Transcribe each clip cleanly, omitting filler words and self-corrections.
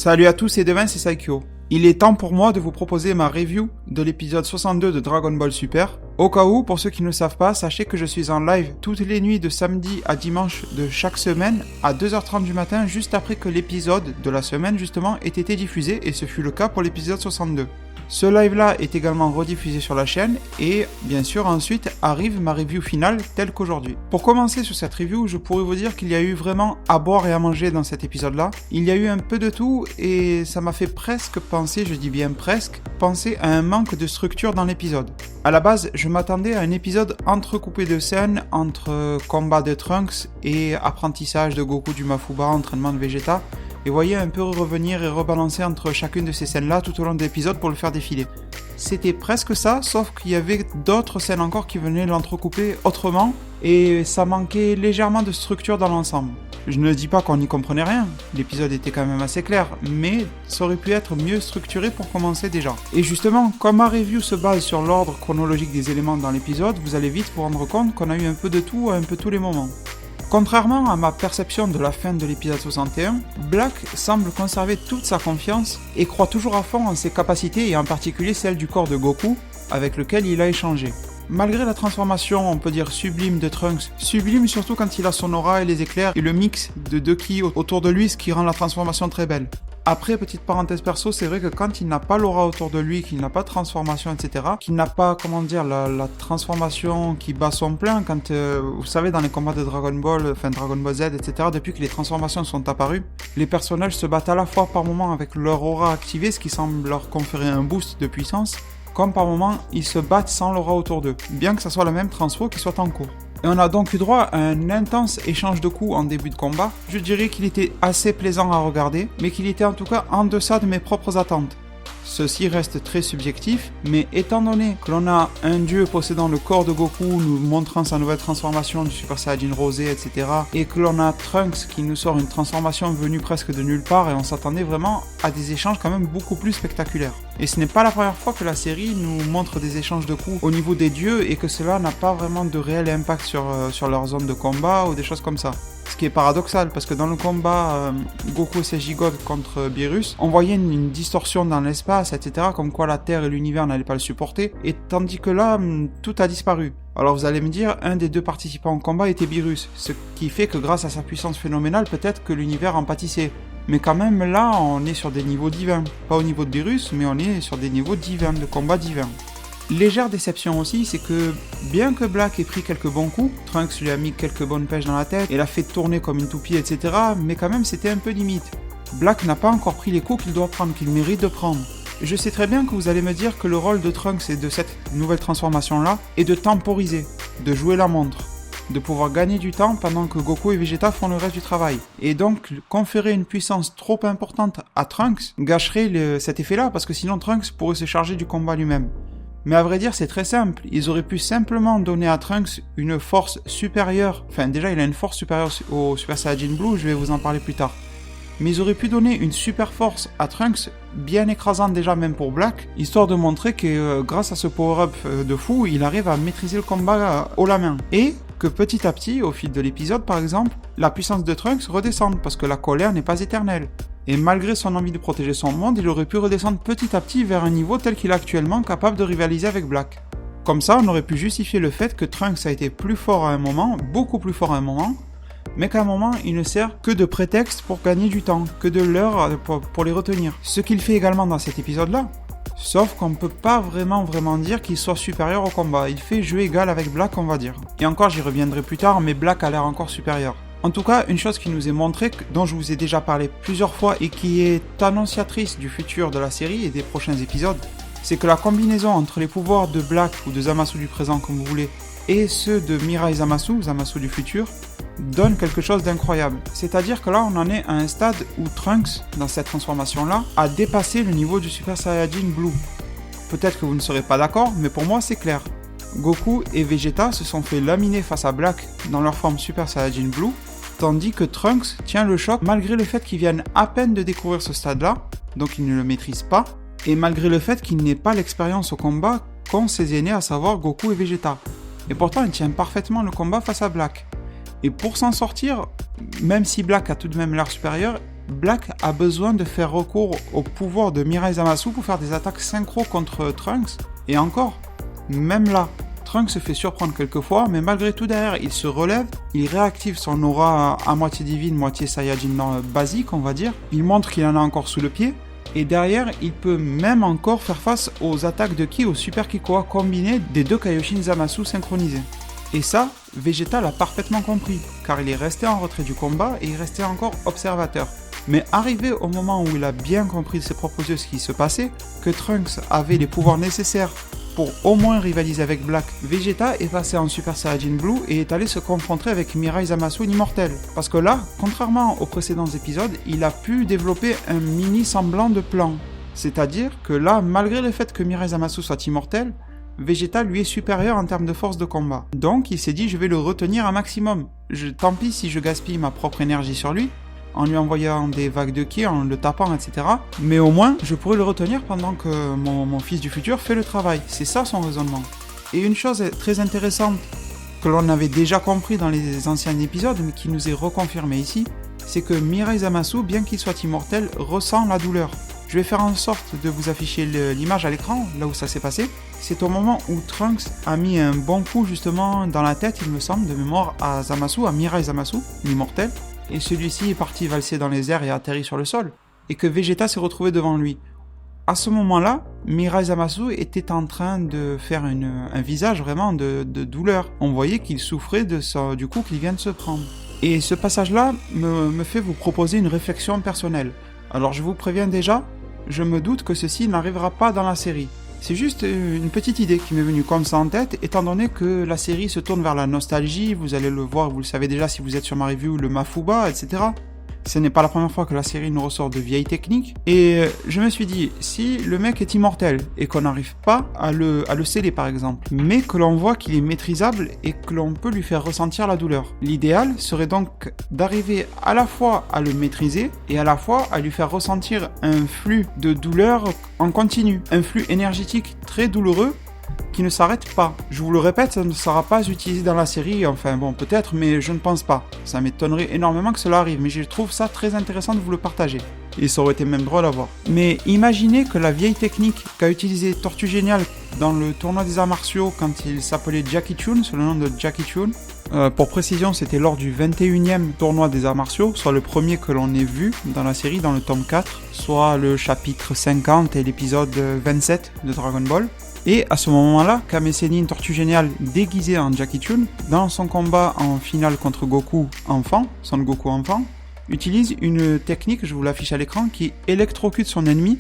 Salut à tous et demain c'est Saikyo. Il est temps pour moi de vous proposer ma review de l'épisode 62 de Dragon Ball Super. Au cas où, pour ceux qui ne le savent pas, sachez que je suis en live toutes les nuits de samedi à dimanche de chaque semaine à 2h30 du matin, juste après que l'épisode de la semaine justement ait été diffusé, et ce fut le cas pour l'épisode 62. Ce live-là est également rediffusé sur la chaîne et bien sûr ensuite arrive ma review finale telle qu'aujourd'hui. Pour commencer sur cette review, je pourrais vous dire qu'il y a eu vraiment à boire et à manger dans cet épisode-là. Il y a eu un peu de tout et ça m'a fait presque penser, je dis bien presque, penser à un manque de structure dans l'épisode. À la base, je m'attendais à un épisode entrecoupé de scènes entre combat de Trunks et apprentissage de Goku du Mafuba, entraînement de Vegeta, et voyez un peu revenir et rebalancer entre chacune de ces scènes-là tout au long de l'épisode pour le faire défiler. C'était presque ça, sauf qu'il y avait d'autres scènes encore qui venaient l'entrecouper autrement, et ça manquait légèrement de structure dans l'ensemble. Je ne dis pas qu'on n'y comprenait rien, l'épisode était quand même assez clair, mais ça aurait pu être mieux structuré pour commencer déjà. Et justement, comme ma review se base sur l'ordre chronologique des éléments dans l'épisode, vous allez vite vous rendre compte qu'on a eu un peu de tout à un peu tous les moments. Contrairement à ma perception de la fin de l'épisode 61, Black semble conserver toute sa confiance et croit toujours à fond en ses capacités et en particulier celle du corps de Goku avec lequel il a échangé. Malgré la transformation, on peut dire sublime de Trunks, sublime surtout quand il a son aura et les éclairs et le mix de deux ki autour de lui, ce qui rend la transformation très belle. Après, petite parenthèse perso, c'est vrai que quand il n'a pas l'aura autour de lui, qu'il n'a pas de transformation, etc., qu'il n'a pas, la transformation qui bat son plein, quand, vous savez, dans les combats de Dragon Ball, Dragon Ball Z, etc., depuis que les transformations sont apparues, les personnages se battent à la fois par moment avec leur aura activée, ce qui semble leur conférer un boost de puissance, comme par moment, ils se battent sans l'aura autour d'eux, bien que ça soit la même transfo qui soit en cours. Et on a donc eu droit à un intense échange de coups en début de combat. Je dirais qu'il était assez plaisant à regarder, mais qu'il était en tout cas en deçà de mes propres attentes. Ceci reste très subjectif, mais étant donné que l'on a un dieu possédant le corps de Goku nous montrant sa nouvelle transformation du Super Saiyajin rosé, etc., et que l'on a Trunks qui nous sort une transformation venue presque de nulle part, et on s'attendait vraiment à des échanges quand même beaucoup plus spectaculaires. Et ce n'est pas la première fois que la série nous montre des échanges de coups au niveau des dieux et que cela n'a pas vraiment de réel impact sur leur zone de combat ou des choses comme ça. Ce qui est paradoxal, parce que dans le combat Goku Sejigod contre Beerus, on voyait une distorsion dans l'espace, etc., comme quoi la Terre et l'univers n'allaient pas le supporter, et tandis que là, tout a disparu. Alors vous allez me dire, un des deux participants au combat était Beerus, ce qui fait que grâce à sa puissance phénoménale, peut-être que l'univers en pâtissait. Mais quand même, là, on est sur des niveaux divins. Pas au niveau de Beerus, mais on est sur des niveaux divins, de combat divin. Légère déception aussi, c'est que bien que Black ait pris quelques bons coups, Trunks lui a mis quelques bonnes pêches dans la tête et l'a fait tourner comme une toupie, etc., mais quand même c'était un peu limite. Black n'a pas encore pris les coups qu'il doit prendre, qu'il mérite de prendre. Je sais très bien que vous allez me dire que le rôle de Trunks et de cette nouvelle transformation-là est de temporiser, de jouer la montre, de pouvoir gagner du temps pendant que Goku et Vegeta font le reste du travail. Et donc, conférer une puissance trop importante à Trunks gâcherait cet effet-là, parce que sinon Trunks pourrait se charger du combat lui-même. Mais à vrai dire, c'est très simple. Ils auraient pu simplement donner à Trunks une force supérieure. Enfin, déjà, il a une force supérieure au Super Saiyajin Blue, je vais vous en parler plus tard. Mais ils auraient pu donner une super force à Trunks, bien écrasante déjà même pour Black, histoire de montrer que grâce à ce power-up de fou, il arrive à maîtriser le combat haut la main. Et que petit à petit, au fil de l'épisode par exemple, la puissance de Trunks redescende, parce que la colère n'est pas éternelle. Et malgré son envie de protéger son monde, il aurait pu redescendre petit à petit vers un niveau tel qu'il est actuellement capable de rivaliser avec Black. Comme ça, on aurait pu justifier le fait que Trunks a été plus fort à un moment, beaucoup plus fort à un moment, mais qu'à un moment, il ne sert que de prétexte pour gagner du temps, que de l'heure pour les retenir. Ce qu'il fait également dans cet épisode-là. Sauf qu'on ne peut pas vraiment dire qu'il soit supérieur au combat. Il fait jeu égal avec Black, on va dire. Et encore, j'y reviendrai plus tard, mais Black a l'air encore supérieur. En tout cas, une chose qui nous est montrée, dont je vous ai déjà parlé plusieurs fois et qui est annonciatrice du futur de la série et des prochains épisodes, c'est que la combinaison entre les pouvoirs de Black ou de Zamasu du présent, comme vous voulez, et ceux de Mirai Zamasu, Zamasu du futur, donne quelque chose d'incroyable. C'est-à-dire que là, on en est à un stade où Trunks, dans cette transformation-là, a dépassé le niveau du Super Saiyajin Blue. Peut-être que vous ne serez pas d'accord, mais pour moi, c'est clair. Goku et Vegeta se sont fait laminer face à Black dans leur forme Super Saiyajin Blue, tandis que Trunks tient le choc malgré le fait qu'il vienne à peine de découvrir ce stade-là, donc il ne le maîtrise pas, et malgré le fait qu'il n'ait pas l'expérience au combat qu'ont ses aînés, à savoir Goku et Vegeta. Et pourtant, il tient parfaitement le combat face à Black. Et pour s'en sortir, même si Black a tout de même l'air supérieur, Black a besoin de faire recours au pouvoir de Mirai Zamasu pour faire des attaques synchro contre Trunks. Et encore, même là, Trunks se fait surprendre quelquefois, mais malgré tout derrière, il se relève, il réactive son aura à moitié divine, moitié Saiyajin basique, on va dire. Il montre qu'il en a encore sous le pied. Et derrière, il peut même encore faire face aux attaques de Ki au Super Kikoa combiné des deux Kaioshin Zamasu synchronisés. Et ça, Vegeta l'a parfaitement compris, car il est resté en retrait du combat et il restait encore observateur. Mais arrivé au moment où il a bien compris de ses propres yeux ce qui se passait, que Trunks avait les pouvoirs nécessaires pour au moins rivaliser avec Black, Vegeta est passé en Super Saiyajin Blue et est allé se confronter avec Mirai Zamasu l'immortel. Parce que là, contrairement aux précédents épisodes, il a pu développer un mini semblant de plan. C'est-à-dire que là, malgré le fait que Mirai Zamasu soit immortel, Vegeta lui est supérieur en termes de force de combat. Donc il s'est dit je vais le retenir un maximum. Tant pis si je gaspille ma propre énergie sur lui, en lui envoyant des vagues de ki, en le tapant, etc. Mais au moins, je pourrais le retenir pendant que mon fils du futur fait le travail. C'est ça son raisonnement. Et une chose très intéressante que l'on avait déjà compris dans les anciens épisodes, mais qui nous est reconfirmé ici, c'est que Mirai Zamasu, bien qu'il soit immortel, ressent la douleur. Je vais faire en sorte de vous afficher l'image à l'écran, là où ça s'est passé. C'est au moment où Trunks a mis un bon coup justement dans la tête, il me semble, de mémoire à Zamasu, à Mirai Zamasu, l'immortel, et celui-ci est parti valser dans les airs et atterri sur le sol, et que Vegeta s'est retrouvé devant lui. À ce moment-là, Mirai Zamasu était en train de faire un visage vraiment de douleur. On voyait qu'il souffrait du coup qu'il vient de se prendre. Et ce passage-là me fait vous proposer une réflexion personnelle. Alors je vous préviens déjà, je me doute que ceci n'arrivera pas dans la série. C'est juste une petite idée qui m'est venue comme ça en tête, étant donné que la série se tourne vers la nostalgie, vous allez le voir, vous le savez déjà si vous êtes sur ma review, le Mafuba, etc. Ce n'est pas la première fois que la série nous ressort de vieilles techniques, et je me suis dit, si le mec est immortel, et qu'on n'arrive pas à le sceller par exemple, mais que l'on voit qu'il est maîtrisable et que l'on peut lui faire ressentir la douleur, l'idéal serait donc d'arriver à la fois à le maîtriser, et à la fois à lui faire ressentir un flux de douleur en continu, un flux énergétique très douloureux, qui ne s'arrête pas. Je vous le répète, ça ne sera pas utilisé dans la série, enfin bon peut-être, mais je ne pense pas. Ça m'étonnerait énormément que cela arrive, mais je trouve ça très intéressant de vous le partager. Et ça aurait été même drôle à voir. Mais imaginez que la vieille technique qu'a utilisée Tortue Géniale dans le tournoi des arts martiaux quand il s'appelait Jackie Chun, sous le nom de Jackie Chun. Pour précision, c'était lors du 21e tournoi des arts martiaux, soit le premier que l'on ait vu dans la série, dans le tome 4, soit le chapitre 50 et l'épisode 27 de Dragon Ball. Et à ce moment-là, Kame Sennin, Tortue Géniale, déguisé en Jackie Chun, dans son combat en finale contre Goku enfant, Son Goku enfant, utilise une technique, je vous l'affiche à l'écran, qui électrocute son ennemi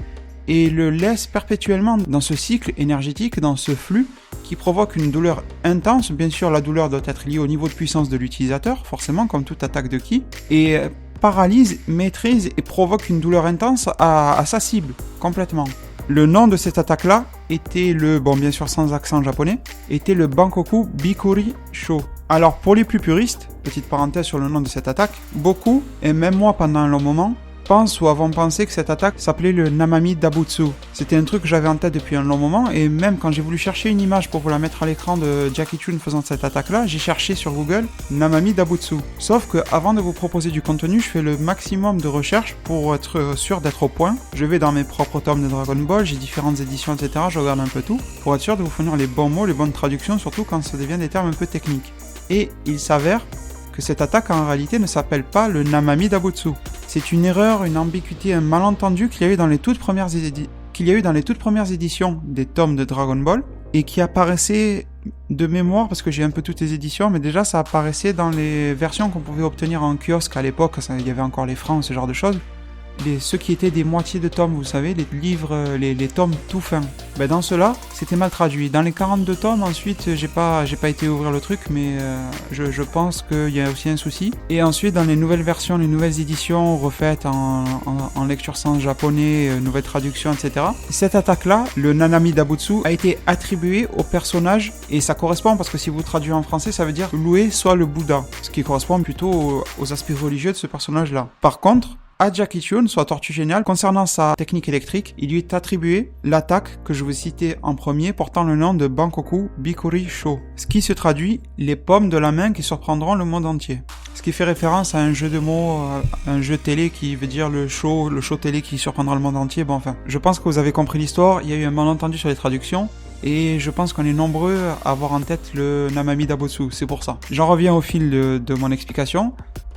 et le laisse perpétuellement dans ce cycle énergétique, dans ce flux, qui provoque une douleur intense. Bien sûr, la douleur doit être liée au niveau de puissance de l'utilisateur, forcément, comme toute attaque de ki, et paralyse, maîtrise et provoque une douleur intense à sa cible, complètement. Le nom de cette attaque-là était bien sûr sans accent japonais, était le Bankoku Bikuri Sho. Alors pour les plus puristes, petite parenthèse sur le nom de cette attaque, beaucoup, et même moi pendant un long moment, pensent ou avons pensé que cette attaque s'appelait le Namami Dabutsu. C'était un truc que j'avais en tête depuis un long moment, et même quand j'ai voulu chercher une image pour vous la mettre à l'écran de Jackie Chun faisant cette attaque-là, j'ai cherché sur Google Namami Dabutsu. Sauf que avant de vous proposer du contenu, je fais le maximum de recherches pour être sûr d'être au point. Je vais dans mes propres tomes de Dragon Ball, j'ai différentes éditions, etc. Je regarde un peu tout, pour être sûr de vous fournir les bons mots, les bonnes traductions, surtout quand ça devient des termes un peu techniques. Et il s'avère que cette attaque en réalité ne s'appelle pas le Namami Dabutsu. C'est une erreur, une ambiguïté, un malentendu qu'il y a eu dans les toutes premières éditions des tomes de Dragon Ball et qui apparaissait de mémoire, parce que j'ai un peu toutes les éditions, mais déjà ça apparaissait dans les versions qu'on pouvait obtenir en kiosque à l'époque, il y avait encore les francs, ce genre de choses. Ceux qui étaient des moitiés de tomes, vous savez, les livres, les tomes tout fins. Dans ceux-là, c'était mal traduit. Dans les 42 tomes, ensuite, j'ai pas été ouvrir le truc, mais je pense qu'il y a aussi un souci. Et ensuite, dans les nouvelles versions, les nouvelles éditions refaites en lecture sans japonais, nouvelles traductions, etc. Cette attaque-là, le Nanami Dabutsu, a été attribué au personnage, et ça correspond, parce que si vous traduisez en français, ça veut dire louer soit le Bouddha, ce qui correspond plutôt aux aspects religieux de ce personnage-là. Par contre, À Jackie Chun, soit Tortue Géniale, concernant sa technique électrique, il lui est attribué l'attaque que je vous citais en premier portant le nom de Bankoku Bikuri Sho, ce qui se traduit les pommes de la main qui surprendront le monde entier. Ce qui fait référence à un jeu de mots, un jeu télé qui veut dire le show télé qui surprendra le monde entier. Bon enfin, je pense que vous avez compris l'histoire, il y a eu un malentendu sur les traductions. Et je pense qu'on est nombreux à avoir en tête le Namami Dabotsu, c'est pour ça. J'en reviens au fil de mon explication.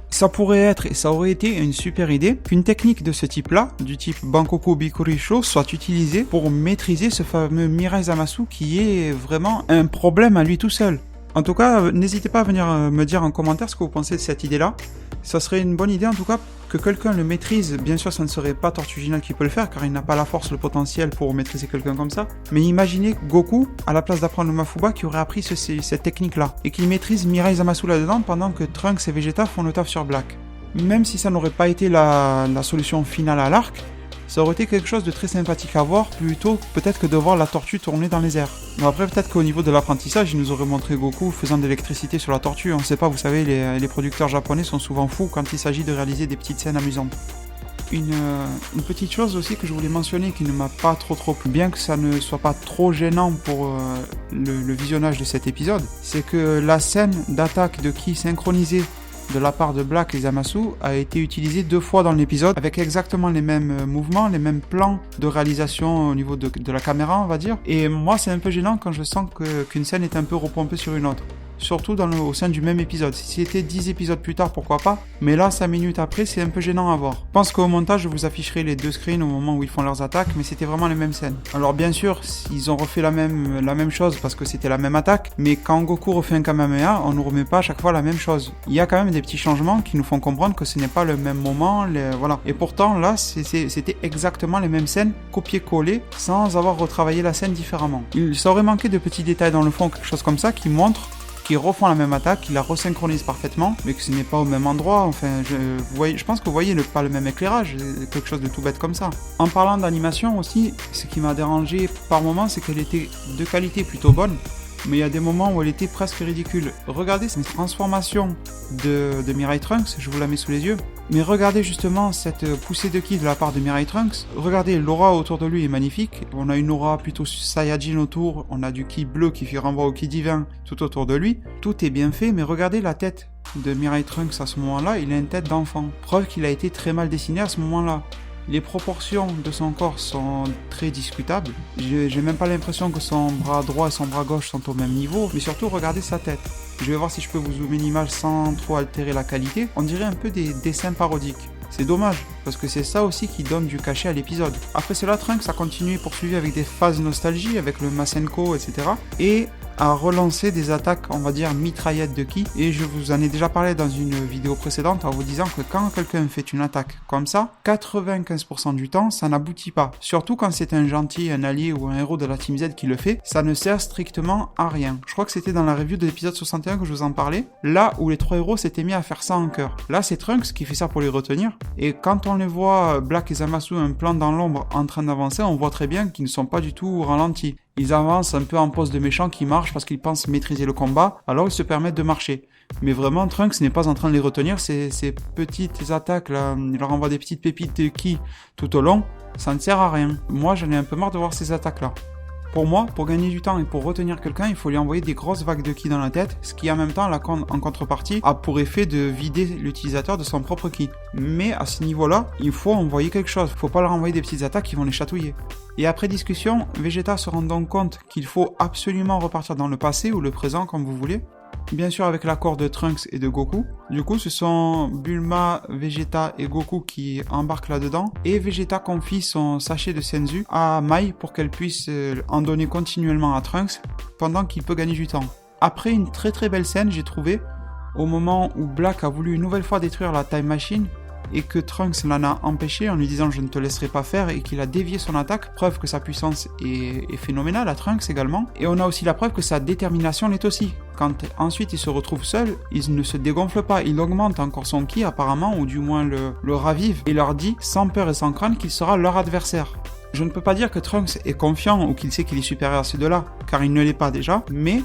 Ça pourrait être, et ça aurait été une super idée, qu'une technique de ce type-là, du type Bankoku Bikuri Sho, soit utilisée pour maîtriser ce fameux Mirai Zamasu qui est vraiment un problème à lui tout seul. En tout cas, n'hésitez pas à venir me dire en commentaire ce que vous pensez de cette idée-là. Ça serait une bonne idée en tout cas que quelqu'un le maîtrise. Bien sûr, ça ne serait pas Tortue Géniale qui peut le faire car il n'a pas la force, le potentiel pour maîtriser quelqu'un comme ça. Mais imaginez Goku, à la place d'apprendre le Mafuba, qui aurait appris cette technique-là et qui maîtrise Mirai Zamasu là-dedans pendant que Trunks et Vegeta font le taf sur Black. Même si ça n'aurait pas été la solution finale à l'arc, ça aurait été quelque chose de très sympathique à voir, plutôt peut-être que de voir la tortue tourner dans les airs. Mais après, peut-être qu'au niveau de l'apprentissage, il nous aurait montré Goku faisant de l'électricité sur la tortue. On sait pas, vous savez, les producteurs japonais sont souvent fous quand il s'agit de réaliser des petites scènes amusantes. Une petite chose aussi que je voulais mentionner qui ne m'a pas trop plu, bien que ça ne soit pas trop gênant pour le visionnage de cet épisode, c'est que la scène d'attaque de Ki synchronisée de la part de Black et Zamasu a été utilisée 2 fois dans l'épisode avec exactement les mêmes mouvements, les mêmes plans de réalisation au niveau de la caméra, on va dire. Et moi, c'est un peu gênant quand je sens qu'une scène est un peu repompée sur une autre. Surtout au sein du même épisode. Si c'était 10 épisodes plus tard, pourquoi pas. Mais là, 5 minutes après, c'est un peu gênant à voir. Je pense qu'au montage, je vous afficherai les 2 screens au moment où ils font leurs attaques, mais c'était vraiment les mêmes scènes. Alors bien sûr, ils ont refait la même chose parce que c'était la même attaque, mais quand Goku refait un Kamehameha, on ne remet pas à chaque fois la même chose. Il y a quand même des petits changements qui nous font comprendre que ce n'est pas le même moment, voilà. Et pourtant, là, c'était exactement les mêmes scènes, copier-coller, sans avoir retravaillé la scène différemment. Ça aurait manqué de petits détails dans le fond, quelque chose comme ça, qui montre qui refont la même attaque, qui la resynchronisent parfaitement, mais que ce n'est pas au même endroit. Enfin, je pense que vous voyez pas le même éclairage, quelque chose de tout bête comme ça. En parlant d'animation aussi, ce qui m'a dérangé par moments, c'est qu'elle était de qualité plutôt bonne, mais il y a des moments où elle était presque ridicule. Regardez cette transformation de Mirai Trunks, je vous la mets sous les yeux. Mais regardez justement cette poussée de ki de la part de Mirai Trunks. Regardez, l'aura autour de lui est magnifique. On a une aura plutôt Saiyajin autour. On a du ki bleu qui fait renvoi au ki divin tout autour de lui. Tout est bien fait, mais regardez la tête de Mirai Trunks à ce moment-là. Il a une tête d'enfant. Preuve qu'il a été très mal dessiné à ce moment-là. Les proportions de son corps sont très discutables. J'ai même pas l'impression que son bras droit et son bras gauche sont au même niveau. Mais surtout, regardez sa tête. Je vais voir si je peux vous zoomer l'image sans trop altérer la qualité. On dirait un peu des dessins parodiques. C'est dommage, parce que c'est ça aussi qui donne du cachet à l'épisode. Après cela, Trunks a continué poursuivi avec des phases nostalgie, avec le Masenko, etc. Et a relancé des attaques, on va dire, mitraillettes de ki. Et je vous en ai déjà parlé dans une vidéo précédente en vous disant que quand quelqu'un fait une attaque comme ça, 95% du temps, ça n'aboutit pas. Surtout quand c'est un gentil, un allié ou un héros de la Team Z qui le fait, ça ne sert strictement à rien. Je crois que c'était dans la review de l'épisode 61 que je vous en parlais, là où les 3 héros s'étaient mis à faire ça en chœur. Là, c'est Trunks qui fait ça pour les retenir. Et quand on les voit, Black et Zamasu, un plan dans l'ombre en train d'avancer, on voit très bien qu'ils ne sont pas du tout ralentis. Ils avancent un peu en pose de méchants qui marchent parce qu'ils pensent maîtriser le combat, alors ils se permettent de marcher. Mais vraiment, Trunks n'est pas en train de les retenir, ces petites attaques là, il leur envoie des petites pépites de ki tout au long, ça ne sert à rien. Moi, j'en ai un peu marre de voir ces attaques là. Pour moi, pour gagner du temps et pour retenir quelqu'un, il faut lui envoyer des grosses vagues de ki dans la tête, ce qui en même temps, en contrepartie, a pour effet de vider l'utilisateur de son propre ki. Mais à ce niveau-là, il faut envoyer quelque chose, il faut pas leur envoyer des petites attaques qui vont les chatouiller. Et après discussion, Vegeta se rend donc compte qu'il faut absolument repartir dans le passé ou le présent, comme vous voulez. Bien sûr avec l'accord de Trunks et de Goku. Du coup, ce sont Bulma, Vegeta et Goku qui embarquent là-dedans. Et Vegeta confie son sachet de Senzu à Mai pour qu'elle puisse en donner continuellement à Trunks pendant qu'il peut gagner du temps. Après une très très belle scène, j'ai trouvé, au moment où Black a voulu une nouvelle fois détruire la Time Machine, et que Trunks l'en a empêché en lui disant je ne te laisserai pas faire et qu'il a dévié son attaque, preuve que sa puissance est phénoménale à Trunks également. Et on a aussi la preuve que sa détermination l'est aussi. Quand ensuite il se retrouve seul, il ne se dégonfle pas, il augmente encore son ki apparemment, ou du moins le ravive, et leur dit sans peur et sans crainte qu'il sera leur adversaire. Je ne peux pas dire que Trunks est confiant ou qu'il sait qu'il est supérieur à ces deux-là, car il ne l'est pas déjà, mais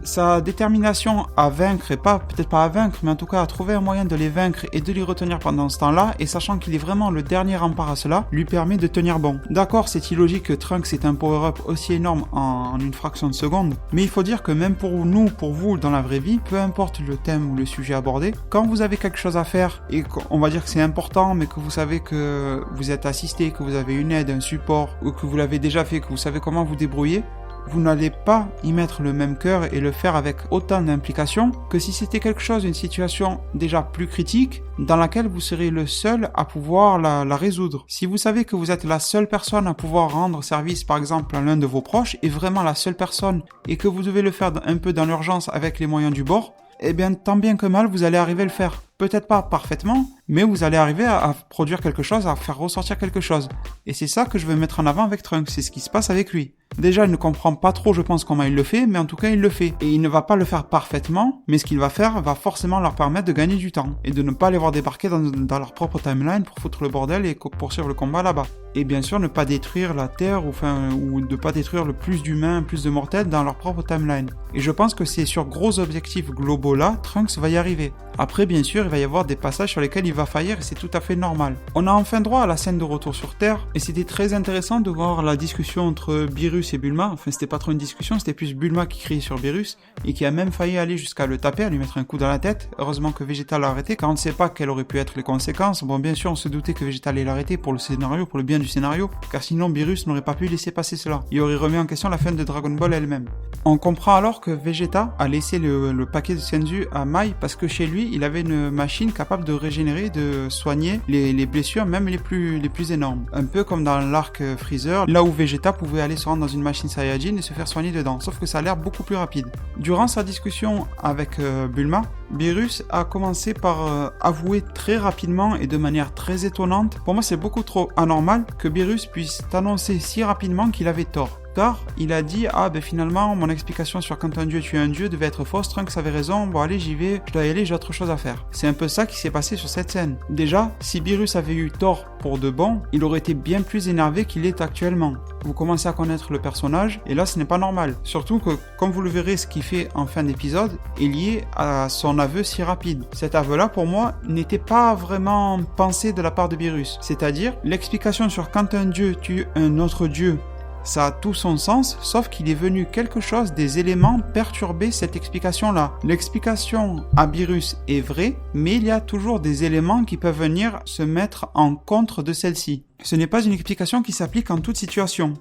Sa détermination à vaincre, et peut-être pas à vaincre, mais en tout cas à trouver un moyen de les vaincre et de les retenir pendant ce temps-là, et sachant qu'il est vraiment le dernier rempart à cela, lui permet de tenir bon. D'accord, c'est illogique que Trunks ait un power-up aussi énorme en une fraction de seconde, mais il faut dire que même pour nous, pour vous, dans la vraie vie, peu importe le thème ou le sujet abordé, quand vous avez quelque chose à faire, et qu'on va dire que c'est important, mais que vous savez que vous êtes assisté, que vous avez une aide, un support, ou que vous l'avez déjà fait, que vous savez comment vous débrouiller, vous n'allez pas y mettre le même cœur et le faire avec autant d'implication que si c'était quelque chose, une situation déjà plus critique, dans laquelle vous serez le seul à pouvoir la résoudre. Si vous savez que vous êtes la seule personne à pouvoir rendre service, par exemple, à l'un de vos proches, et vraiment la seule personne, et que vous devez le faire un peu dans l'urgence avec les moyens du bord, eh bien, tant bien que mal, vous allez arriver à le faire. Peut-être pas parfaitement, mais vous allez arriver à produire quelque chose, à faire ressortir quelque chose. Et c'est ça que je veux mettre en avant avec Trunks, c'est ce qui se passe avec lui. Déjà, il ne comprend pas trop, je pense, comment il le fait, mais en tout cas, il le fait. Et il ne va pas le faire parfaitement, mais ce qu'il va faire va forcément leur permettre de gagner du temps. Et de ne pas les voir débarquer dans leur propre timeline pour foutre le bordel et poursuivre le combat là-bas. Et bien sûr, ne pas détruire la Terre, ou de pas détruire le plus d'humains, plus de mortels dans leur propre timeline. Et je pense que c'est sur gros objectifs globaux là, Trunks va y arriver. Après, bien sûr, il va y avoir des passages sur lesquels il va faillir et c'est tout à fait normal. On a enfin droit à la scène de retour sur Terre et c'était très intéressant de voir la discussion entre Beerus et Bulma. Enfin, c'était pas trop une discussion, c'était plus Bulma qui criait sur Beerus et qui a même failli aller jusqu'à le taper, à lui mettre un coup dans la tête. Heureusement que Vegeta l'a arrêté car on ne sait pas quelles auraient pu être les conséquences. Bon, bien sûr, on se doutait que Vegeta allait l'arrêter pour le scénario, pour le bien du scénario, car sinon Beerus n'aurait pas pu laisser passer cela. Il aurait remis en question la fin de Dragon Ball elle-même. On comprend alors que Vegeta a laissé le paquet de Senzu à Mai parce que chez lui, il avait une machine capable de régénérer, de soigner les blessures, même les plus énormes. Un peu comme dans l'arc Freezer, là où Vegeta pouvait aller se rendre dans une machine Saiyajin et se faire soigner dedans, sauf que ça a l'air beaucoup plus rapide. Durant sa discussion avec Bulma, Beerus a commencé par avouer très rapidement et de manière très étonnante. Pour moi, c'est beaucoup trop anormal que Beerus puisse annoncer si rapidement qu'il avait tort. Car il a dit finalement mon explication sur quand un dieu tue un dieu devait être fausse, Trunks avait raison, bon allez j'y vais, je dois y aller, j'ai autre chose à faire. C'est un peu ça qui s'est passé sur cette scène. Déjà, si Beerus avait eu tort pour de bon, il aurait été bien plus énervé qu'il est actuellement. Vous commencez à connaître le personnage et là ce n'est pas normal. Surtout que comme vous le verrez, ce qu'il fait en fin d'épisode est lié à son aveu si rapide. Cet aveu là pour moi n'était pas vraiment pensé de la part de Beerus. C'est-à-dire l'explication sur quand un dieu tue un autre dieu, ça a tout son sens, sauf qu'il est venu quelque chose, des éléments perturber cette explication-là. L'explication à Beerus est vraie, mais il y a toujours des éléments qui peuvent venir se mettre en contre de celle-ci. Ce n'est pas une explication qui s'applique en toute situation.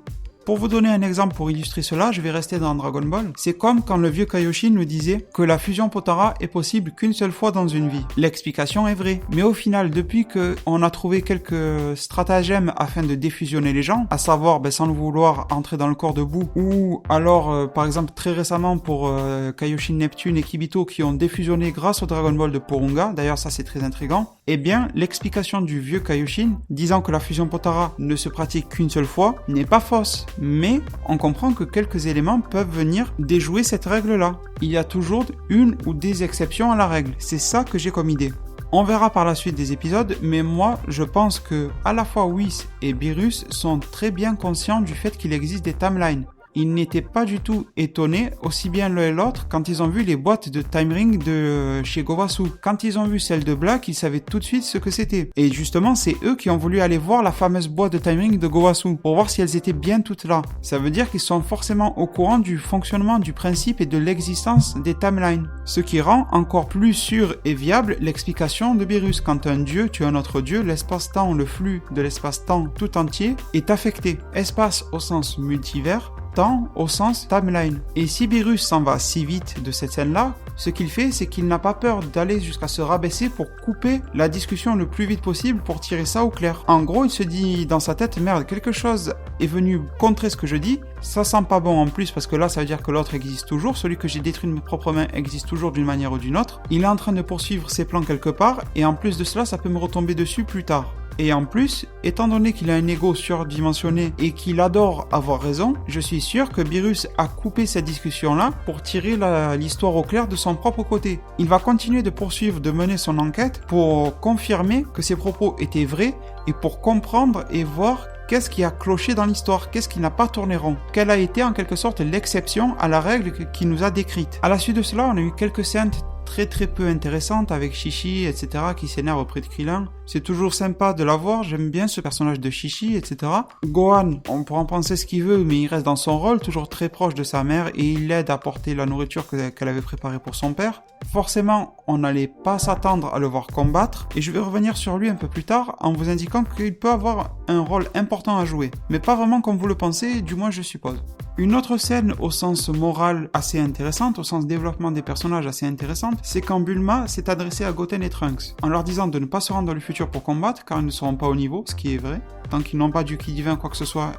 Pour vous donner un exemple pour illustrer cela, je vais rester dans Dragon Ball. C'est comme quand le vieux Kaioshin nous disait que la fusion Potara est possible qu'une seule fois dans une vie. L'explication est vraie. Mais au final, depuis qu'on a trouvé quelques stratagèmes afin de défusionner les gens, à savoir, sans le vouloir, entrer dans le corps de Boo, ou alors, par exemple, très récemment pour Kaioshin Neptune et Kibito qui ont défusionné grâce au Dragon Ball de Porunga, d'ailleurs ça c'est très intriguant, eh bien, l'explication du vieux Kaioshin, disant que la fusion Potara ne se pratique qu'une seule fois, n'est pas fausse. Mais on comprend que quelques éléments peuvent venir déjouer cette règle-là. Il y a toujours une ou des exceptions à la règle. C'est ça que j'ai comme idée. On verra par la suite des épisodes, mais moi, je pense que à la fois Whis et Beerus sont très bien conscients du fait qu'il existe des timelines. Ils n'étaient pas du tout étonnés, aussi bien l'un et l'autre, quand ils ont vu les boîtes de time ring de chez Gowasu. Quand ils ont vu celle de Black, ils savaient tout de suite ce que c'était. Et justement, c'est eux qui ont voulu aller voir la fameuse boîte de time ring de Gowasu, pour voir si elles étaient bien toutes là. Ça veut dire qu'ils sont forcément au courant du fonctionnement du principe et de l'existence des timelines. Ce qui rend encore plus sûr et viable l'explication de Beerus. Quand un dieu tue un autre dieu, l'espace-temps, le flux de l'espace-temps tout entier est affecté. Espace au sens multivers, temps au sens timeline. Et si Beerus s'en va si vite de cette scène-là, ce qu'il fait, c'est qu'il n'a pas peur d'aller jusqu'à se rabaisser pour couper la discussion le plus vite possible pour tirer ça au clair. En gros, il se dit dans sa tête, merde, quelque chose est venu contrer ce que je dis, ça sent pas bon en plus parce que là, ça veut dire que l'autre existe toujours, celui que j'ai détruit de mes propres mains existe toujours d'une manière ou d'une autre. Il est en train de poursuivre ses plans quelque part et en plus de cela, ça peut me retomber dessus plus tard. Et en plus, étant donné qu'il a un ego surdimensionné et qu'il adore avoir raison, je suis sûr que Beerus a coupé cette discussion-là pour tirer l'histoire au clair de son propre côté. Il va continuer de poursuivre, de mener son enquête pour confirmer que ses propos étaient vrais et pour comprendre et voir Qu'est-ce qui a cloché dans l'histoire? Qu'est-ce qui n'a pas tourné rond? Quelle a été en quelque sorte l'exception à la règle qui nous a décrite? À la suite de cela, on a eu quelques scènes très peu intéressantes avec Chichi, etc. qui s'énerve auprès de Krillin. C'est toujours sympa de la voir, j'aime bien ce personnage de Chichi, etc. Gohan, on pourra en penser ce qu'il veut, mais il reste dans son rôle, toujours très proche de sa mère, et il l'aide à porter la nourriture qu'elle avait préparée pour son père. Forcément, on n'allait pas s'attendre à le voir combattre, et je vais revenir sur lui un peu plus tard en vous indiquant qu'il peut avoir un rôle important à jouer, mais pas vraiment comme vous le pensez, du moins je suppose. Une autre scène au sens moral assez intéressante, au sens développement des personnages assez intéressante, c'est quand Bulma s'est adressée à Goten et Trunks, en leur disant de ne pas se rendre dans le futur pour combattre, car ils ne seront pas au niveau, ce qui est vrai. Tant qu'ils n'ont pas du ki divin, quoi que ce soit,